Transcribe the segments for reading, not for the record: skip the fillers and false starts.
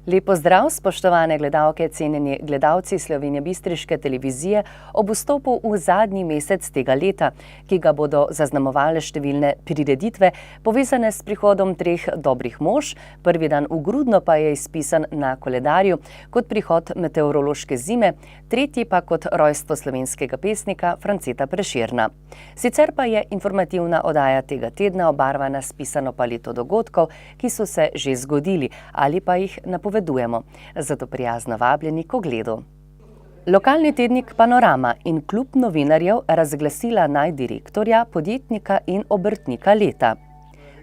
Lep pozdrav, spoštovane gledalke, cenjeni gledalci Slovenjebistriške televizije ob vstopu v zadnji mesec tega leta, ki ga bodo zaznamovale številne prireditve, povezane s prihodom treh dobrih mož. Prvi dan v grudno pa je izpisan na koledarju kot prihod meteorološke zime, tretji pa kot rojstvo slovenskega pesnika Franceta Prešerna. Sicer pa je informativna oddaja tega tedna obarvana s pisano paleto dogodkov, ki so se že zgodili ali pa jih napovedujemo. Zato prijazno vabljeni k ogledu. Lokalni tednik Panorama in klub novinarjev razglasila naj direktorja, podjetnika in obrtnika leta.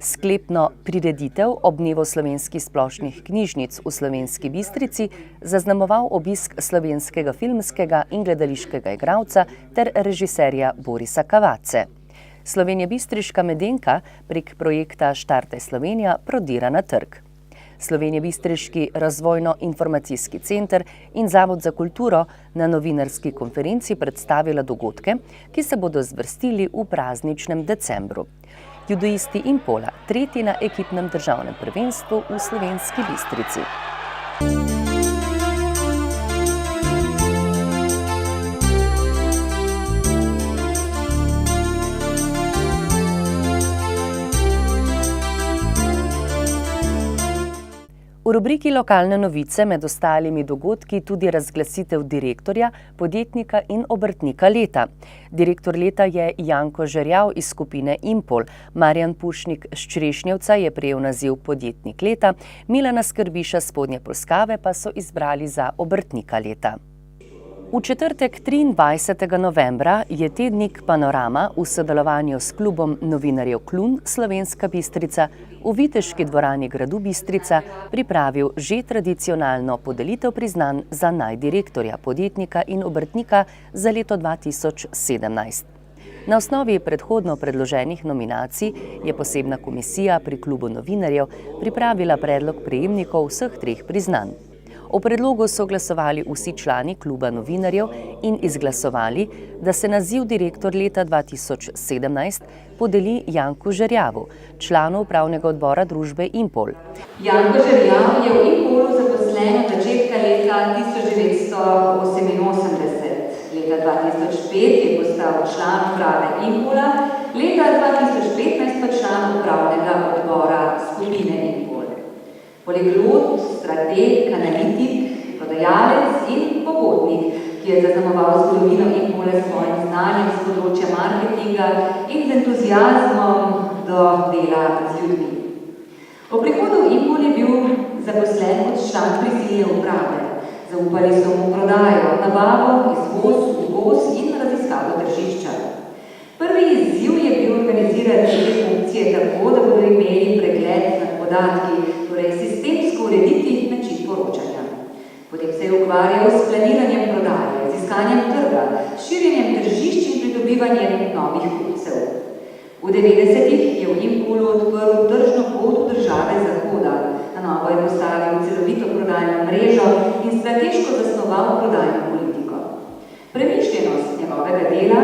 Sklepno prireditev ob dnevu slovenskih splošnih knjižnic v Slovenski Bistrici zaznamoval obisk slovenskega filmskega in gledališkega igralca ter režiserja Borisa Cavazze. Slovenjebistriška Medenka prek projekta Štartaj Slovenija prodira na trg. Slovenjebistriški razvojno-informacijski center in Zavod za kulturo na novinarski konferenci predstavila dogodke, ki se bodo zvrstili v prazničnem decembru. Judoisti Impola, tretji na ekipnem državnem prvenstvu v Slovenski Bistrici. V rubriki Lokalne novice med ostalimi dogodki tudi razglasitev direktorja, podjetnika in obrtnika leta. Direktor leta je Janko Žerjav iz skupine Impol, Marjan Pušnik s Črešnjevca je prejel naziv podjetnik leta, Milana Skrbiša s Spodnje Polskave pa so izbrali za obrtnika leta. V četrtek 23. novembra je tednik Panorama v sodelovanju s klubom novinarjev Klun Slovenska Bistrica v Viteški dvorani gradu Bistrica pripravil že tradicionalno podelitev priznanj za naj direktorja, podjetnika in obrtnika za leto 2017. Na osnovi predhodno predloženih nominacij je posebna komisija pri klubu novinarjev pripravila predlog prejemnikov vseh treh priznanj. O predlogu so glasovali vsi člani kluba novinarjev in izglasovali, da se naziv direktor leta 2017 podeli Janku Žerjavu, članu upravnega odbora družbe Impol. Janko Žerjav je v Impolu zaposlen od začetka leta 1988. Leta 2005 je postal član uprave Impola, leta 2015 pa član upravnega odbora skupine Impol. Poliglot, strateg, analitik, prodajalec in pobotnik, ki je zaznamoval zgodovino Impola s svojim znanjem z področja marketinga in z entuziazmom do dela z ljudmi. Po prihodu v Impol je bil zaposlen kot član prisilne uprave. Zaupali so mu prodajo, nabavo, izvoz, uvoz in raziskavo tržišča. Prvi izziv je bil organizirati te funkcije tako, da bodo imeli pregled nad podatki, torej sistemsko urediti način poročanja. Potem se je ukvarjal s planiranjem prodaje, z iskanjem trga, širjenjem tržišč in pridobivanjem novih kupcev. V 90-ih je v Impolu odprl tržno pot v države Zahoda, na novo je postavil celovito prodajno mrežo in strateško zasnoval prodajno politiko. Premišljenost njegovega dela,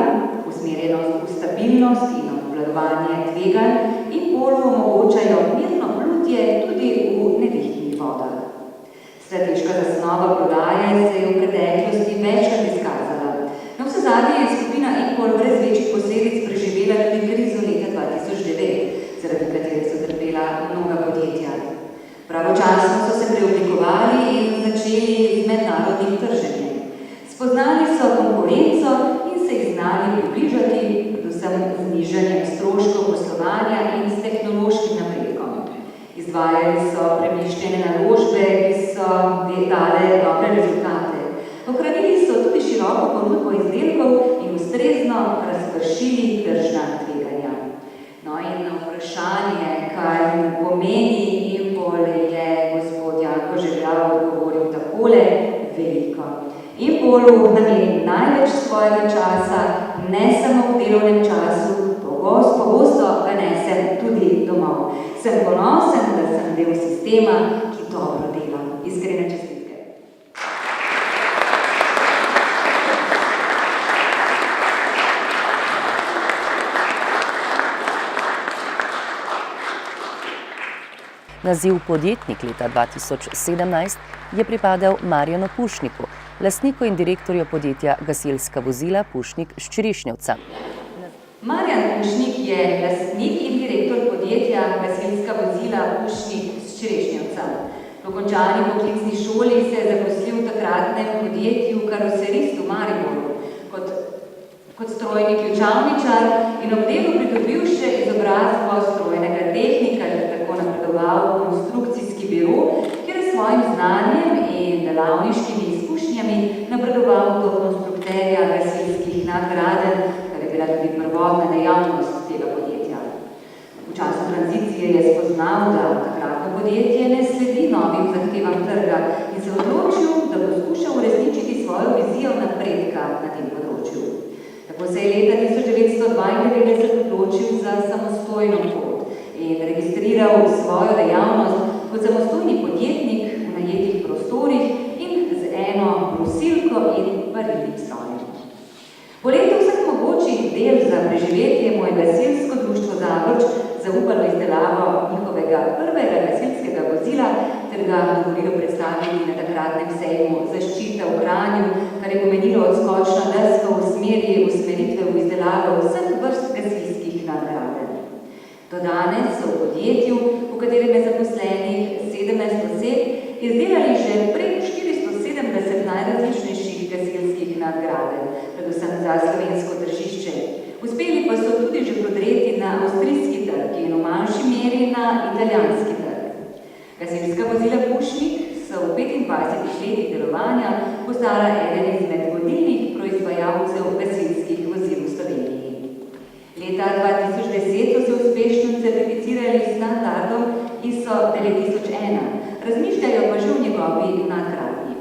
usmerjenost v stabilnost in obvladovanje tveganj Impolu omogočajo mirno plutje tudi v nevihtnih vodah. Strateška zasnova prodaje se je v preteklosti večkrat izkazala. Navsezadnje je skupina Impol brez večjih posledic preživela tudi krizo leta 2009, zaradi katere so trpela mnoga podjetja. Pravočasno so se preoblikovali in začeli z mednarodnim trženjem. Spoznali so konkurenco in se jih znali približati, predvsem z nižanjem stroškov poslovanja in s tehnološkim napredkom. Izvajali so premišljene naložbe, ki so dale dobre rezultate. Ohranili so tudi široko ponudbo izdelkov in ustrezno razpršili tržna tveganja. No in na vprašanje, kaj mu pomeni Impol, je gospod Janko Žerjav odgovoril takole: veliko. Impolu nameni največ svojega časa, ne samo v delovnem času, pogosto ga nesem tudi domov. Sem ponosen, da sem del sistema, ki dobro dela. Iskrene čestitke. Naziv podjetnik leta 2017 je pripadel Marjanu Pušniku, lastniku in direktorju podjetja Gasilska vozila Pušnik iz Črešnjevca. Marjan Pušnik je lastnik in direktor podjetja Gasilska vozila Pušnik iz Črešnjevca. Po končani poklicni šoli se je zaposlil v takratnem podjetju Karoserist v Mariboru kot strojni ključavničar in ob delu pridobil še izobrazbo strojnega tehnika ter tako napredoval v konstrukcijski biro, kjer je s svojim znanjem in delavniškimi izkušnjami napredoval do konstrukterja gasilskih nadgradenj, kar je bila tudi prvotna dejavnost tega podjetja. V času tranzicije je spoznal, da takratno podjetje ne sledi novim zahtevam trga in se odločil, da poskuša uresničiti svojo vizijo napredka na tem področju. Tako se je leta 1992 odločil za samostojno pot in registriral svojo dejavnost kot samostojni podjetnik v najetih prostorih in z eno brusilko in varilnim strojem. Po letu vseh mogočih del za preživetje mu je Gasilsko društvo Zavrč zaupalo izdelavo njihovega prvega gasilskega vozila ter ga dovolilo predstaviti na takratnem sejmu Zaščita v Kranju, kar je pomenilo odskočno desko v smeri usmeritve v izdelavo vseh vrst gasilskih nadgradenj. Do danes so v podjetju, v katerem je zaposlenih 17 oseb, izdelali že prek 470 najrazličnejših gasilskih nadgradenj, predvsem za slovensko tržišče. Uspeli pa so tudi že prodreti na avstrijski trg in v manjši meri na italijanski trg. Gasilska vozila Pušnik so v 25 letih delovanja postala eden izmed vodilnih proizvajalcev gasilskih vozil v Sloveniji. Leta 2010 so se uspešno certificirali s standardom ISO 9001, razmišljajo pa že v njegovi nadgradnji.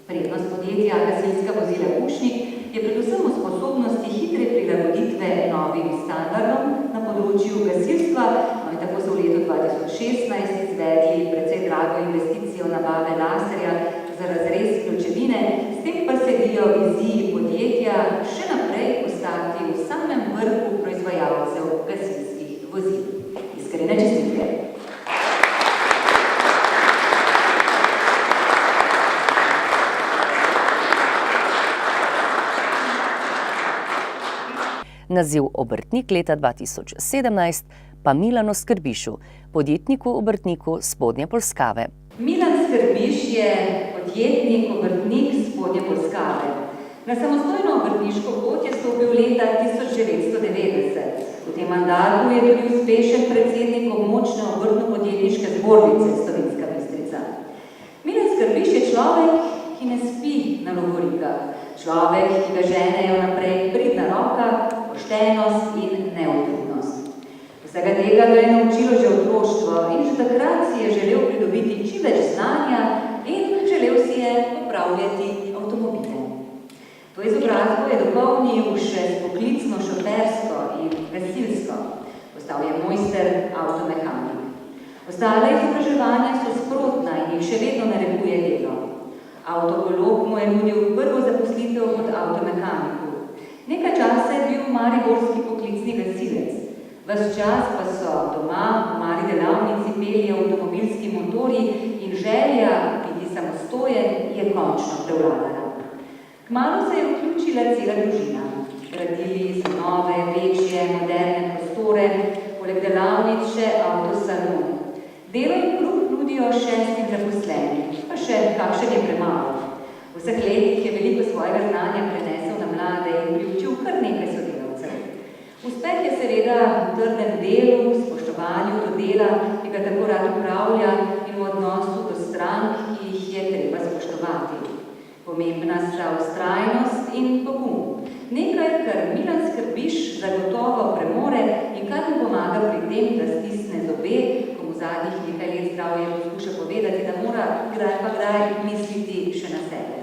Prednost podjetja Gasilska vozila Pušnik je predvsem v sposobnosti hitre prilagoditve novim standardom na področju gasilstva, no in tako so v letu 2016 izvedli precej drago investicijo nabave laserja za razrez ključevine, s tem pa sledijo viziji podjetja še naprej ostati v samem vrhu proizvajalcev gasilskih vozil. Iskrene čestitke. Naziv obrtnik leta 2017 pa Milanu Skrbišu, podjetniku obrtniku Spodnje Polskave. Milan Skrbiš je podjetnik obrtnik Spodnje Polskave. Na samostojno obrtniško pot je stopil leta 1990. V tem mandatu je tudi uspešen predsednik območne obrtno-podjetniške zbornice Slovenska Bistrica. Milan Skrbiš je človek, ki ne spi na lovorikah. Človek, ki ga ženejo naprej pridna roka, poštenost in neutrudnost. Vsega tega ga je naučilo že otroštvo in že takrat si je želel pridobiti čim več znanja in želel si je popravljati avtomobile. To izobrazbo je dopolnil še s poklicno šofersko in gasilsko. Postal je mojster avtomehanik. Ostale izobraževanja so sprotna in jih še vedno narekuje delo. Avtogolog mu je nudil prvo zaposlitev kot avtomehaniku. Nekaj časa je bil mariborski poklicni gasilec. Ves čas pa so doma v mali delavnici peli avtomobilski motorji in želja biti samostojen je končno prevladala. Kmalu se je vključila cela družina. Gradili so nove, večje, moderne prostore, poleg delavnic še avtosalon. Delo in kruh nudijo 6 zaposlenim, pa še kakšen je premalo. V vseh letih je veliko svojega znanja prenesel na mlade in priučil kar nekaj sodelavcev. Uspeh je seveda v trdem delu, spoštovanju do dela, ki ga tako rad upravlja, in v odnosu do strank, ki jih je treba spoštovati. Pomembna sta vztrajnost in pogum. Nekaj, kar Milan Skrbiš zagotovo premore in kar mu pomaga pri tem, da stisne zobe, ko mu zadnjih nekaj let zdravje poskuša povedati, da mora kdaj pa kdaj misliti še na sebe.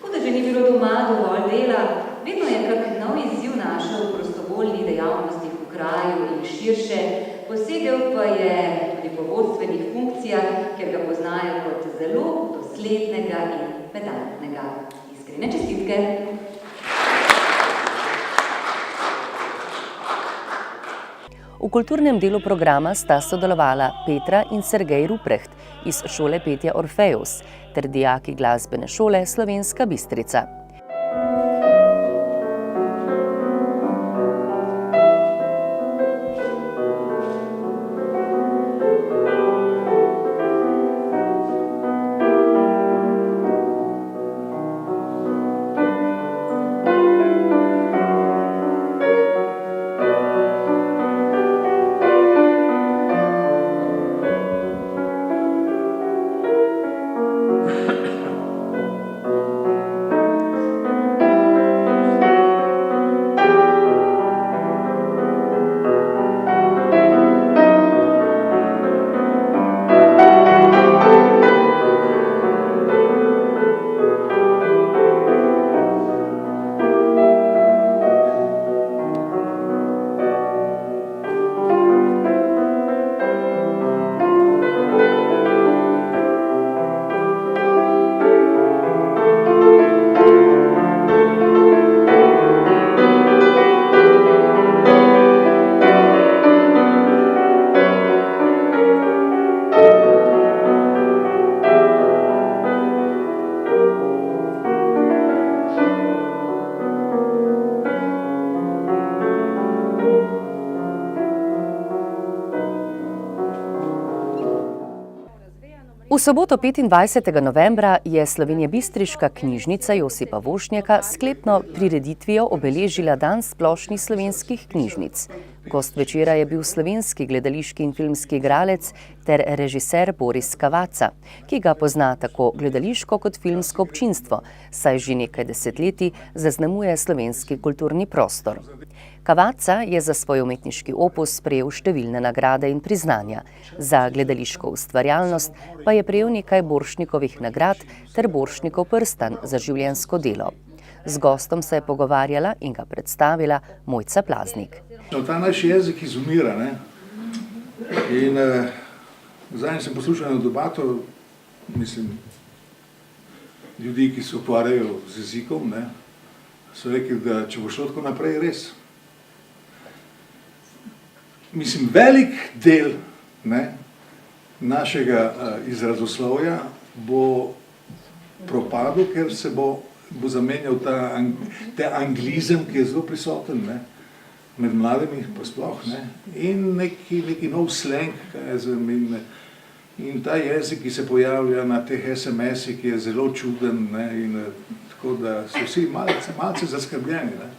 Kot da že ni bilo doma dovolj dela, vedno je kak nov izziv našel v prostovoljnih dejavnostih v kraju in širše, posegel pa je tudi po vodstvenih funkcijah, ker ga poznajo kot zelo doslednega in pedantnega. Iskrene čestitke. V kulturnem delu programa sta sodelovala Petra in Sergej Rupreht iz šole petja Orfeus ter dijaki glasbene šole Slovenska Bistrica. V soboto 25. novembra je slovenjebistriška knjižnica Josipa Vošnjaka s sklepno prireditvijo obeležila Dan splošnih slovenskih knjižnic. Gost večera je bil slovenski gledališki in filmski igralec ter režiser Boris Cavazza, ki ga pozna tako gledališko kot filmsko občinstvo, saj že nekaj desetletij zaznamuje slovenski kulturni prostor. Cavazza je za svoj umetniški opus prejel številne nagrade in priznanja. Za gledališko ustvarjalnost pa je prejel nekaj Borštnikovih nagrad ter Borštnikov prstan za življenjsko delo. Z gostom se je pogovarjala in ga predstavila Mojca Plaznik. Ta naš jezik izumira, ne? In zadnji sem poslušal eno debato, mislim, ljudi, ki se ukvarjajo z jezikom, ne? So rekli, da če bo šlo tako naprej, res. Mislim, velik del, ne, našega izrazoslovja bo propadel, ker se bo zamenjal ta anglizem, ki je zelo prisoten, ne, med mladimi pa sploh, ne, in neki nov slang, in ta jezik, ki se pojavlja na teh SMS-ih, ki je zelo čuden, ne, in tako da so vsi malce zaskrbljeni, ne.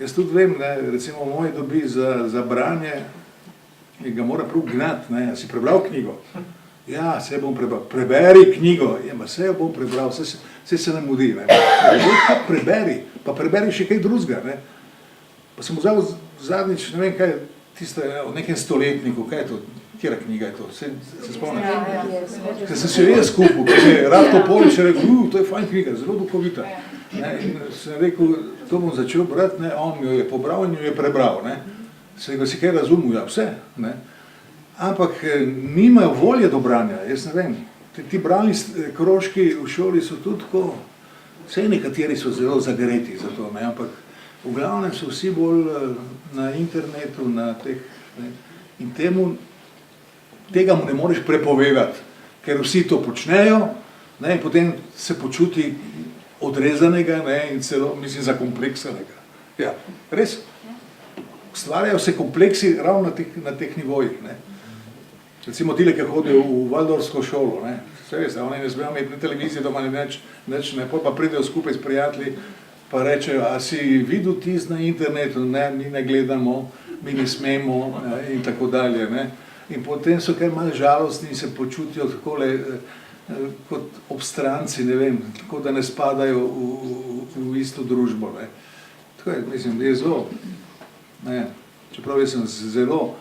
Jaz tudi vem, ne, recimo v moji dobi za branje, ga mora prav gnati, ne, si prebral knjigo? Ja, se bom prebral. Preberi knjigo. Ja, se jo bom prebral, se ne mudi, ne. Preberi, pa preberi še kaj drugega, ne. Pa sem vzel zadnjič, ne vem kaj, tiste o nekem stoletniku, kaj je to, katera knjiga je to, se spomnim? Ker sem se jo jaz kupil, ker je Rad Toporič rekel, to je fajn knjiga, zelo duhovita. In sem rekel, to bom začel brati, ne, on jo je pobral in jo je prebral, ne. Se ga si kaj razumel, ja, vse, ne. Ampak nimajo volje do branja, jaz ne vem. Ti bralni krožki v šoli so tudi tako, vse nekateri so zelo zagreti za to, ne, ampak v glavnem so vsi bolj na internetu, na teh, ne, in tega mu ne moreš prepovedati, ker vsi to počnejo, ne, in potem se počuti odrezanega, ne, in celo, mislim, zakompleksanega. Ja, res. Ustvarjajo se kompleksi ravno na teh nivojih, ne. Recimo tile, ki hodijo v Valdorsko šolo, ne. Vse veste, oni ne smejo imeti na televiziji doma nič, ne, pa pridejo skupaj s prijatelji, pa rečejo, a si videl tisto na internetu, ne, mi ne gledamo, mi ne smemo, ne, in tako dalje, ne. In potem so kar malo žalostni in se počutijo takole, kot obstranci, ne vem, tako da ne spadajo v isto družbo, ne. Tako je, mislim, je zelo, ne, čeprav jaz sem zelo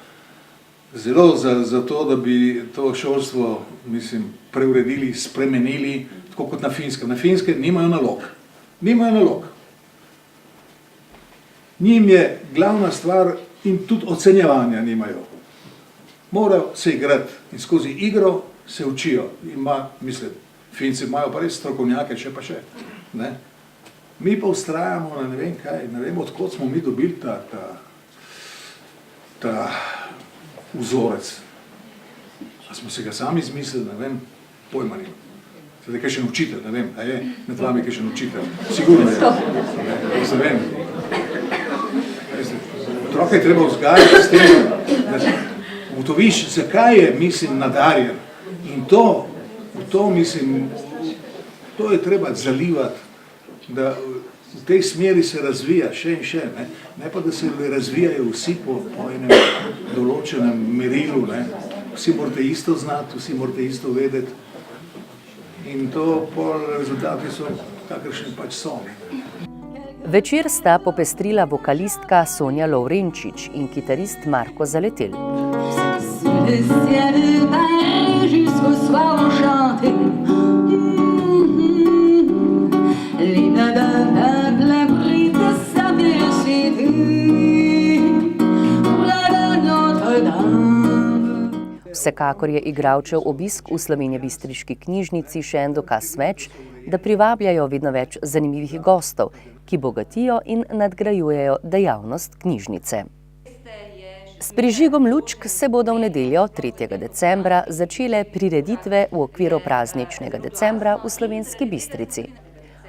za to, da bi to šolstvo, mislim, preuredili, spremenili, tako kot na Finskem. Na Finskem nimajo nalog. Nimajo nalog. Njim je glavna stvar in tudi ocenjevanja nimajo. Morajo se igrati in skozi igro se učijo. Mislim, Finci imajo pa res strokovnjake, še pa še. Ne? Mi pa ustrajamo na ne vem kaj, ne vem, odkot smo mi dobili ta vzorec. A smo se ga sami izmislili, ne vem, pojma nimam. Zdaj, kaj še učitelj, ne vem, a je med vami kaj še učitelj? Sigurno je. Ne vem. Otroka je treba vzgajati s tem, da ugotoviš, zakaj je, mislim, nadarjen. In to mislim, to je treba zalivati, da v tej smeri se razvija še in še, ne pa da se razvijajo vsi po enem določenem merilu, ne. Vsi morate isto znati, vsi morate isto vedeti in to pol rezultati so kakršni pač so. Večer sta popestrila vokalistka Sonja Lovrenčič in kitarist Marko Zaletel. Vsekakor je igralčev obisk v slovenjebistriški knjižnici še en dokaz več, da privabljajo vedno več zanimivih gostov, ki bogatijo in nadgrajujejo dejavnost knjižnice. S prižigom lučk se bodo v nedeljo 3. decembra začele prireditve v okviru prazničnega decembra v Slovenski Bistrici.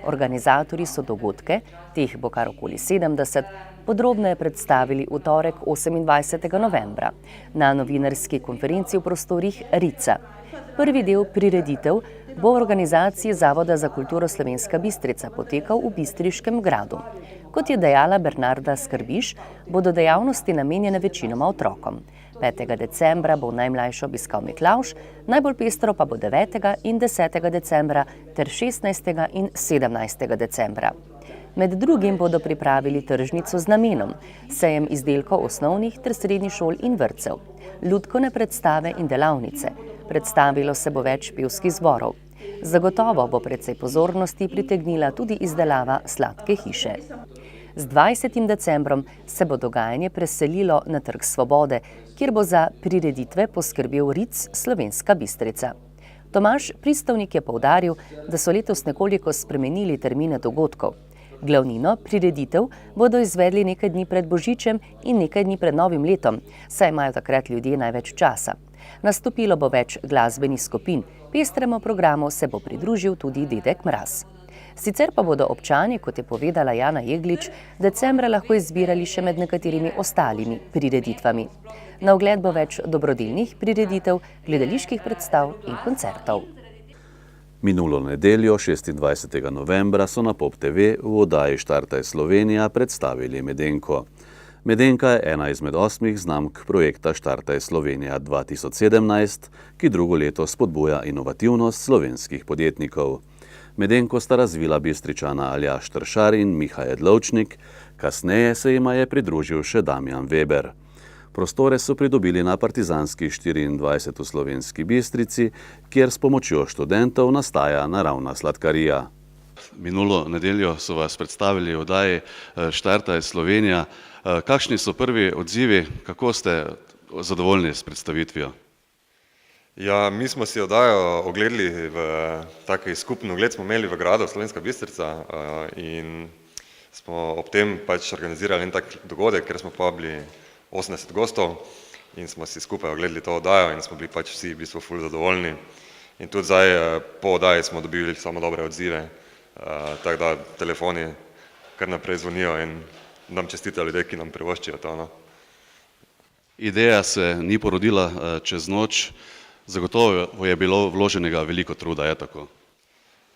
Organizatorji so dogodke, teh bo kar okoli 70, podrobneje predstavili v torek 28. novembra na novinarski konferenci v prostorih Rica. Prvi del prireditev bo v organizaciji Zavoda za kulturo Slovenska Bistrica potekal v Bistriškem gradu. Kot je dejala Bernarda Skrbiš, bodo dejavnosti namenjene večinoma otrokom. 5. decembra bo najmlajšo obiskal Miklavž, najbolj pestro pa bo 9. in 10. decembra ter 16. in 17. decembra. Med drugim bodo pripravili tržnico z namenom, sejem izdelkov osnovnih ter srednjih šol in vrtcev, lutkovne predstave in delavnice, predstavilo se bo več pevskih zborov. Zagotovo bo precej pozornosti pritegnila tudi izdelava sladke hiše. Z 20. decembrom se bo dogajanje preselilo na Trg Svobode, kjer bo za prireditve poskrbel Ric Slovenska Bistrica. Tomaž Pristovnik je poudaril, da so letos nekoliko spremenili termine dogodkov. Glavnino prireditev bodo izvedli nekaj dni pred Božičem in nekaj dni pred Novim letom, saj imajo takrat ljudje največ časa. Nastopilo bo več glasbenih skupin, pestremu programu se bo pridružil tudi Dedek Mraz. Sicer pa bodo občani, kot je povedala Jana Jeglič, decembra lahko izbirali še med nekaterimi ostalimi prireditvami. Na ogled bo več dobrodelnih prireditev, gledaliških predstav in koncertov. Minulo nedeljo, 26. novembra, so na Pop TV v oddaji Štartaj Slovenija predstavili Medenko. Medenka je ena izmed 8 znamk projekta Štartaj Slovenija 2017, ki drugo leto spodbuja inovativnost slovenskih podjetnikov. Medenko sta razvila Bistričana Aljaž Tršar in Miha Jedlovčnik, kasneje se jima je pridružil še Damjan Weber. Prostore so pridobili na Partizanski 24 v Slovenski Bistrici, kjer s pomočjo študentov nastaja naravna sladkarija. Minulo nedeljo so vas predstavili v oddaji Štartaj Slovenija. Kakšni so prvi odzivi, kako ste zadovoljni s predstavitvijo? Ja, mi smo si oddajo ogledali v taki skupni ogled, smo imeli v gradu Slovenska Bistrica in smo ob tem pač organizirali en tak dogodek, ker smo povabili 80 gostov in smo si skupaj ogledali to oddajo in smo bili pač vsi v bistvu ful zadovoljni. In tudi zdaj po oddaji smo dobili samo dobre odzive, tako da telefoni kar naprej zvonijo in nam čestitajo ljudje, ki nam privoščijo to. No. Ideja se ni porodila čez noč, zagotovo je bilo vloženega veliko truda, je tako?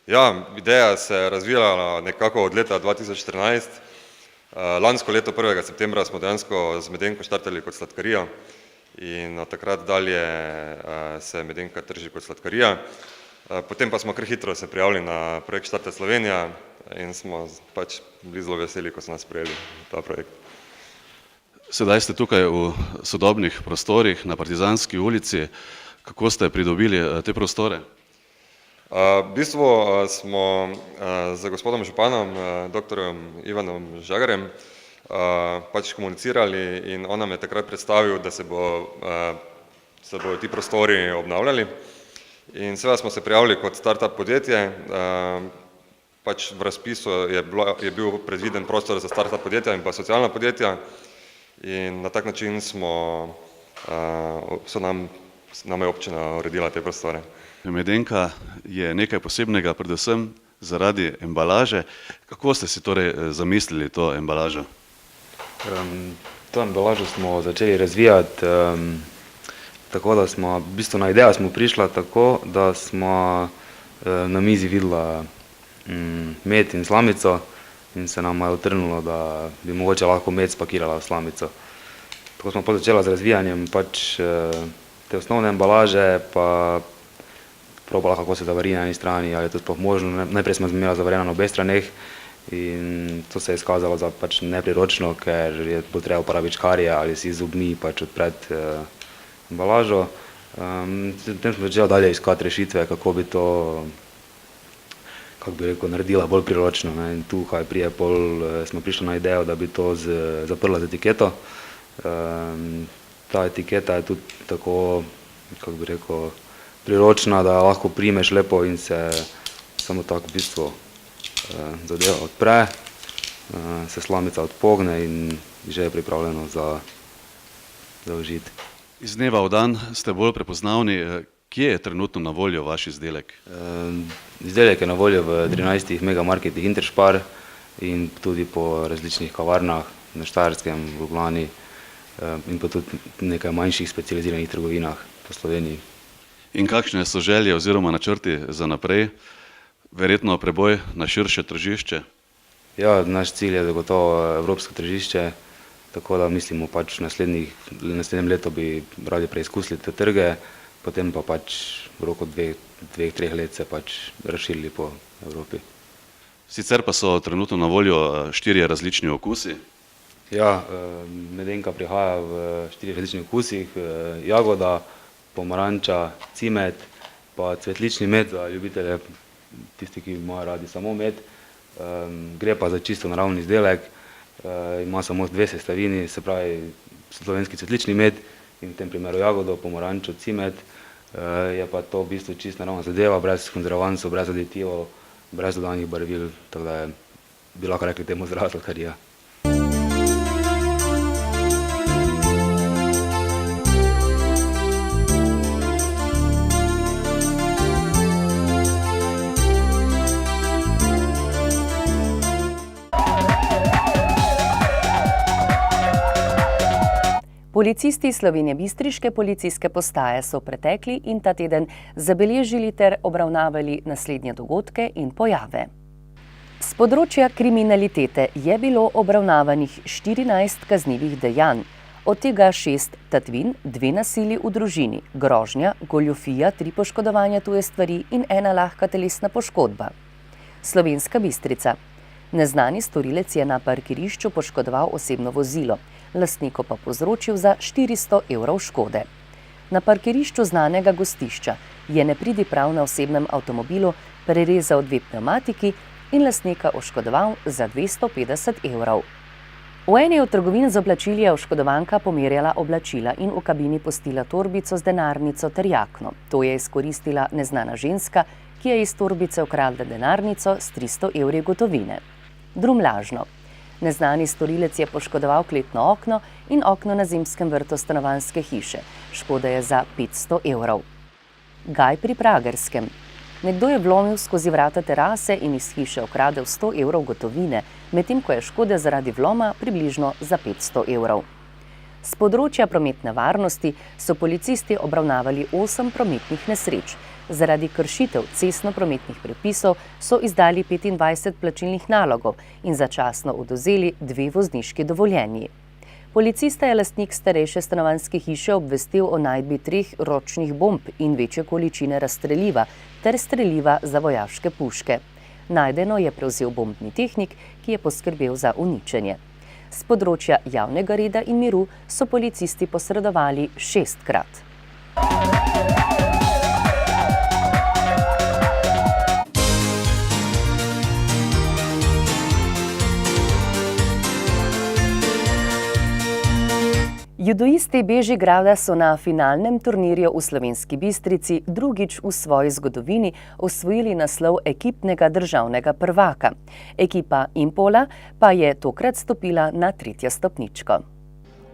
Ja, ideja se je razvijala nekako od leta 2014. Lansko leto 1. septembra smo dejansko z Medenko štartali kot sladkarija in od takrat dalje se Medenka trži kot sladkarija. Potem pa smo kar hitro se prijavili na projekt Štartaj Slovenija in smo pač bili zelo veseli, ko so nas prijeli ta projekt. Sedaj ste tukaj v sodobnih prostorih na Partizanski ulici. Kako ste pridobili te prostore? V bistvu smo z gospodom županom, doktorjem Ivanom Žagarjem, pač komunicirali in on nam je takrat predstavil, da se bodo ti prostori obnavljali. In seveda smo se prijavili kot start-up podjetje, pač v razpisu je bil predviden prostor za start-up podjetja in pa socialna podjetja. in na tak način nam je občina uredila te prostore. Medenka je nekaj posebnega, predvsem zaradi embalaže. Kako ste si torej zamislili to embalažo? To embalažo smo začeli razvijati, tako da smo, v bistvu na idejo smo prišla tako, da smo na mizi videla med in slamico in se nam je utrnilo, da bi mogoče lahko med spakirala v slamico. Tako smo pa začela z razvijanjem te osnovne embalaže, pa probala, kako se zavari na eni strani, ali je to sploh možno. Najprej smo imela zavarjeno na obeh straneh in to se je izkazalo za nepriročno, ker je treba uporabiti škarje ali si zobmi odpreti embalažo. Potem smo začeli dalje iskati rešitve, kako bi to, naredila bolj priročno. In tukaj smo prišli na idejo, da bi to zaprla z etiketo. Ta etiketa je tudi tako, priročna, da lahko primeš lepo in se samo tako v bistvu zadeva odpre, se slamica odpogne in že je pripravljeno za užiti. Iz dneva v dan ste bolj prepoznavni. Kje je trenutno na voljo vaš izdelek? Izdelek je na voljo v 13 megamarketih Interspar in tudi po različnih kavarnah na Štajerskem, v Ljubljani in pa tudi nekaj manjših specializiranih trgovinah po Sloveniji. In kakšne so želje oziroma načrti za naprej? Verjetno preboj na širše tržišče? Ja, naš cilj je zagotovo evropsko tržišče, tako da mislimo v naslednjem letu bi radi preizkusili te trge, potem pa v roku 2-3 let se razširili po Evropi. Sicer pa so trenutno na voljo 4 različni okusi. Ja, medenka prihaja v 4 različnih okusih, jagoda, pomaranča, cimet, pa cvetlični med za ljubitelje, tisti, ki imajo radi samo med. Gre pa za čisto naravni izdelek, ima samo 2 sestavini, se pravi slovenski cvetlični med in v tem primeru jagodo, pomarančo, cimet. Je pa to v bistvu čisto naravna zadeva, brez konzervansov, brez aditivov, brez dodanih barvil, tako da bi lahko rekli temu zdrava sladkarija. Policisti Slovenjebistriške policijske postaje so pretekli in ta teden zabeležili ter obravnavali naslednje dogodke in pojave. S področja kriminalitete je bilo obravnavanih 14 kaznivih dejanj, od tega 6 tatvin, 2 nasilji v družini, grožnja, goljufija, 3 poškodovanja tuje stvari in 1 lahka telesna poškodba. Slovenska Bistrica. Neznani storilec je na parkirišču poškodoval osebno vozilo, lastniku pa povzročil za 400 evrov škode. Na parkirišču znanega gostišča je nepridiprav na osebnem avtomobilu prerezal 2 pnevmatiki in lastnika oškodoval za 250 evrov. V eni od trgovin z oblačili je oškodovanka pomerjala oblačila in v kabini pustila torbico z denarnico ter jakno. To je izkoristila neznana ženska, ki je iz torbice ukradla denarnico s 300 evri gotovine. Drumlažno. Neznani storilec je poškodoval kletno okno in okno na zimskem vrtu stanovanjske hiše. Škoda je za 500 evrov. Gaj pri Pragerskem. Nekdo je vlomil skozi vrata terase in iz hiše ukradel 100 evrov gotovine, medtem ko je škode zaradi vloma približno za 500 evrov. S področja prometne varnosti so policisti obravnavali 8 prometnih nesreč. Zaradi kršitev cestno-prometnih predpisov so izdali 25 plačilnih nalogov in začasno odvzeli 2 vozniški dovoljenji. Policista je lastnik starejše stanovanjske hiše obvestil o najdbi 3 ročnih bomb in večje količine razstreliva ter streliva za vojaške puške. Najdeno je prevzel bombni tehnik, ki je poskrbel za uničenje. S področja javnega reda in miru so policisti posredovali 6-krat. Judoisti Bežigrada so na finalnem turnirju v Slovenski Bistrici drugič v svoji zgodovini osvojili naslov ekipnega državnega prvaka. Ekipa Impola pa je tokrat stopila na 3. stopničko.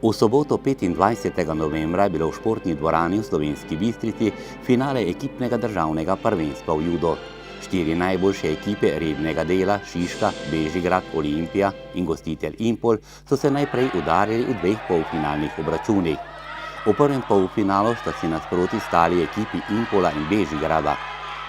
V soboto 25. novembra je bilo v športni dvorani v Slovenski Bistrici finale ekipnega državnega prvenstva v judo. 4 najboljše ekipe rednega dela, Šiška, Bežigrad, Olimpija in gostitelj Impol, so se najprej udarili v 2 polfinalnih obračunih. V prvem polfinalu sta si nasproti stali ekipi Impola in Bežigrada.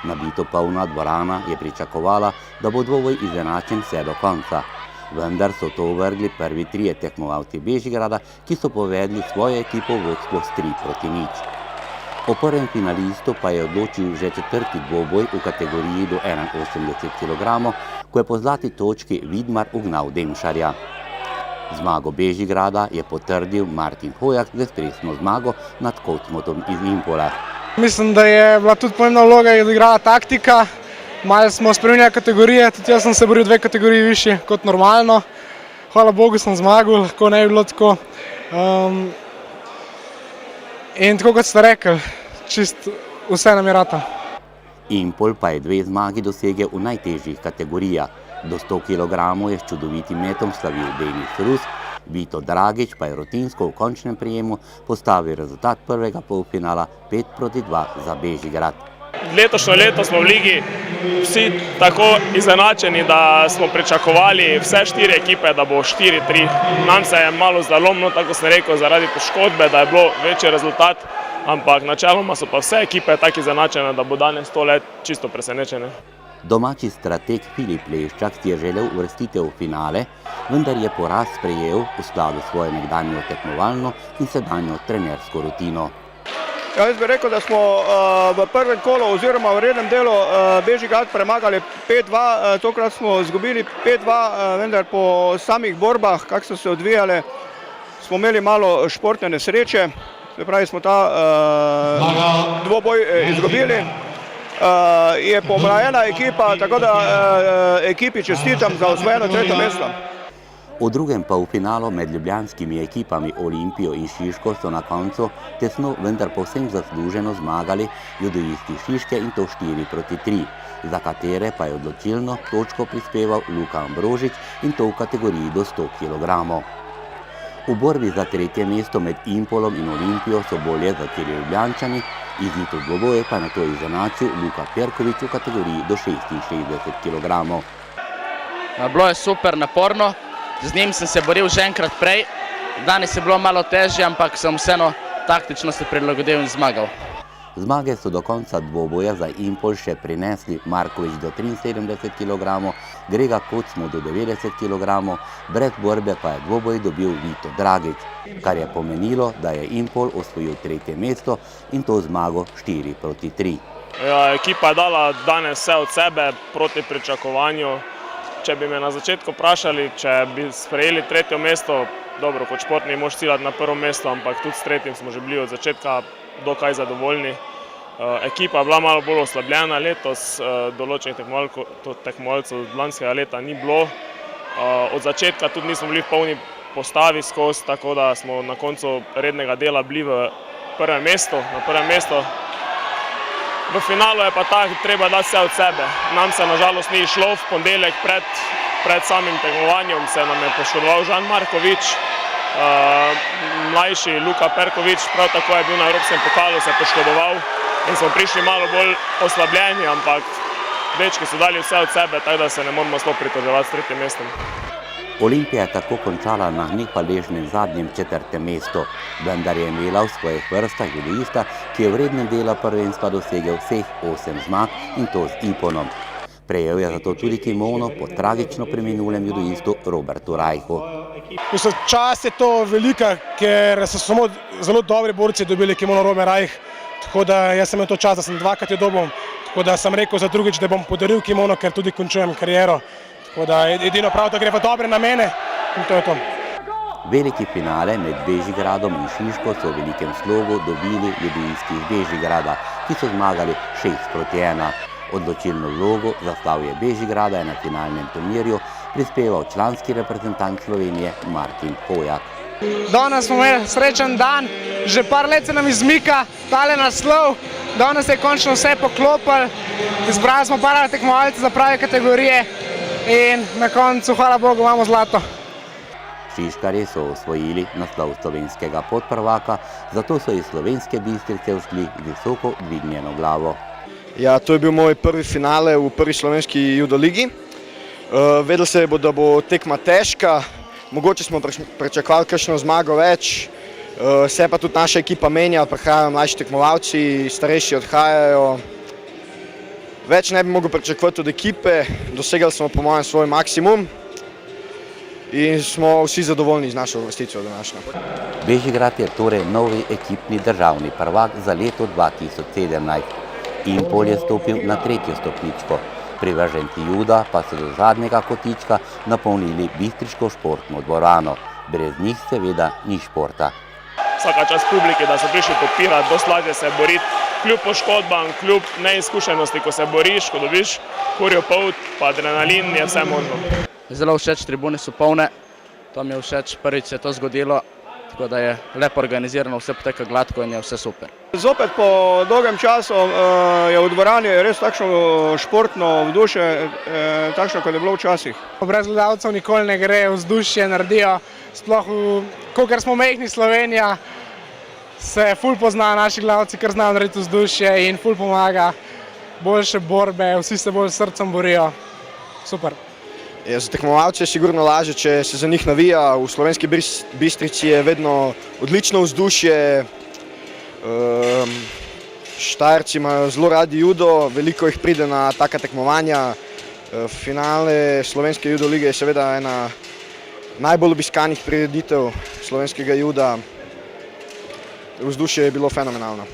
Nabito polna dvorana je pričakovala, da bo dvoboj izenačen vse do konca. Vendar so to vrgli prvi 3 tekmovalci Bežigrada, ki so povedli svojo ekipo v vodstvo s 3-0. O prvem finalistu pa je odločil že 4. dvoboj v kategoriji do 81 kg, ko je po zlati točki Vidmar ugnal Demšarja. Zmago Bežigrada je potrdil Martin Hojak z stresno zmago nad Kocmotom iz Impola. Mislim, da je bila tudi pomembna vloga, je odigrala taktika. Malo smo spremenjali kategorije, tudi jaz sem se boril 2 kategoriji višje kot normalno. Hvala Bogu sem zmagal, lahko ne bi bilo tako. In tako kot ste rekli, čist vse nam je rata. Impol pa je 2 zmagi dosegel v najtežjih kategorijah. Do 100 kg je s čudovitim metom slavil Denis Rus, Vito Dragič pa je rutinsko v končnem prijemu postavil rezultat prvega polfinala 5-2 za Bežigrad. Letošnje leto smo v ligi vsi tako izenačeni, da smo pričakovali vse 4 ekipe, da bo 4-3. Nam se je malo zalomilo, tako sem rekel, zaradi poškodbe, da je bilo večji rezultat, ampak načeloma so pa vse ekipe tako izenačene, da bo danes to let čisto presenečenje. Domači strateg Filip Leščak si je želel uvrstitev v finale, vendar je poraz sprejel v skladu s svojo nekdanjo tekmovalno in sedanjo trenersko rutino. Jaz bi rekel, da smo v prvem kolu oziroma v rednem delu Bežigrad premagali 5-2, tokrat smo izgubili 5-2, vendar po samih borbah, kako so se odvijale, smo imeli malo športne nesreče, se pravi smo ta dvoboj izgubili. Je pomlajena ekipa, tako da ekipi čestitam za osvojeno 3. mesto. V drugem polfinalu med ljubljanskimi ekipami Olimpijo in Šiško so na koncu tesno, vendar povsem zasluženo zmagali judoisti Šiške in to 4-3, za katere pa je odločilno točko prispeval Luka Ambrožič in to v kategoriji do 100 kg. V borbi za 3. mesto med Impolom in Olimpijo so bolje začeli Ljubljančani, izid v dvoboju pa je nato izenačil Luka Perkovič v kategoriji do 66 kg. Bilo je super naporno. Z njim sem se boril že enkrat prej, danes je bilo malo težje, ampak sem vseeno taktično se prilagodil in zmagal. Zmage so do konca dvoboja za Impol še prinesli Markovič do 73 kg, Grega Kocmo do 90 kg, brez borbe pa je dvoboj dobil Vito Dragič, kar je pomenilo, da je Impol osvojil 3. mesto in to zmago 4-3. Ekipa je dala danes vse od sebe proti pričakovanju. Če bi me na začetku vprašali, če bi sprejeli 3. mesto, dobro, kot športni mož ciljati na 1. mesto, ampak tudi s 3. smo že bili od začetka dokaj zadovoljni. Ekipa je bila malo bolj oslabljena letos, določenih tekmovalcev od lanskega leta ni bilo. Od začetka tudi nismo bili v polni postavi skozi, tako da smo na koncu rednega dela bili v 1. mestu, na 1. mesto. V finalu je pa tako, treba dati vse od sebe. Nam se nažalost ni šlo, v ponedeljek pred samim tekmovanjem se nam je poškodoval Žan Markovič, mlajši Luka Perkovič, prav tako je bil na Evropskem pokalu, se poškodoval in smo prišli malo bolj oslabljeni, ampak dečki so dali vse od sebe, tako da se ne moramo sploh pritoževati s 3. mestom. Olimpija je tako končala na nehvaležnem zadnjem 4. mestu, vendar je imela v svojih vrstah judoista, ki je v rednem delu prvenstva dosegel vseh 8 zmag in to z iponom. Prejel je zato tudi kimono po tragično preminulem judoistu Robertu Rajhu. Čast je to velika, ker so samo zelo dobri borci dobili kimono Robert Rajh, tako da jaz sem imel to čast, da sem 2-krat je dobil, tako da sem rekel za drugič, da bom podaril kimono, ker tudi končujem kariero. Tako da edino prav, da gre v dobre namene in to je to. Veliki finale med Bežigradom in Šiško so v velikem slogu dobili judoisti iz Bežigrada, ki so zmagali 6-1. Odločilno vlogo za slavje Bežigrada je na finalnem turnirju prispeval članski reprezentant Slovenije Martin Hojak. Danes smo imeli srečen dan, že par let se nam izmika tale naslov, danes je končno vse poklopili, izbrali smo par tekmovalcev za prave kategorije in na koncu, hvala Bogu, imamo zlato. Šiškarji so osvojili naslov slovenskega podprvaka, zato so iz Slovenske Bistrice ušli z visoko dvignjeno glavo. Ja, to je bil moj prvi finale v prvi slovenski judo ligi. Vedel se bo, da bo tekma težka, mogoče smo pričakovali kakšno zmago več, se pa tudi naša ekipa menja, prihajajo mlajši tekmovalci, starejši odhajajo. Več ne bi mogel pričakovati od ekipe, dosegali smo po mojem svoj maksimum in smo vsi zadovoljni z našo uvrstitvijo današnjo. Bežigrad je torej novi ekipni državni prvak za leto 2017. Impol je stopil na 3. stopničko. Privrženci juda pa so do zadnjega kotička napolnili bistriško športno dvorano. Brez njih seveda ni športa. Vsaka čast publiki, da so prišli podpirati, dosti lažje se boriti, kljub poškodbam, kljub neizkušenosti, ko se boriš, ko dobiš kurjo polt, pa adrenalin, je vse možno. Zelo všeč, tribune so polne, to mi je všeč, prvič se je to zgodilo, tako da je lepo organizirano, vse poteka gladko in je vse super. Zopet po dolgem času je v dvorani res takšno športno vzdušje, takšno, kot je bilo včasih. Brez gledalcev nikoli ne gre, vzdušje naredijo, sploh kolikor smo majhni Slovenija, se ful pozna naši gledalci, ker znajo narediti vzdušje in ful pomaga, boljše borbe, vsi se bolj s srcem borijo, super. Za tekmovalce je sigurno lažje, če se za njih navija. V Slovenski Bistrici je vedno odlično vzdušje. Štajerci imajo zelo radi judo, veliko jih pride na taka tekmovanja. Finale Slovenske judo lige je seveda ena najbolj obiskanih prireditev slovenskega juda. Vzdušje je bilo fenomenalno.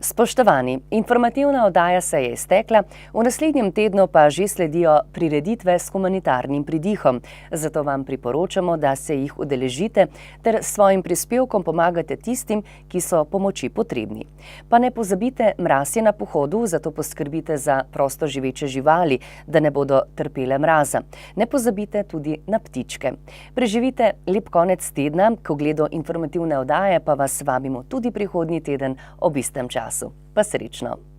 Spoštovani, informativna oddaja se je iztekla, v naslednjem tednu pa že sledijo prireditve s humanitarnim pridihom. Zato vam priporočamo, da se jih udeležite ter s svojim prispevkom pomagate tistim, ki so pomoči potrebni. Pa ne pozabite, mraz je na pohodu, zato poskrbite za prosto živeče živali, da ne bodo trpele mraza. Ne pozabite tudi na ptičke. Preživite lep konec tedna, k ogledu informativne oddaje pa vas vabimo tudi prihodnji teden ob istem času. Pa srečno!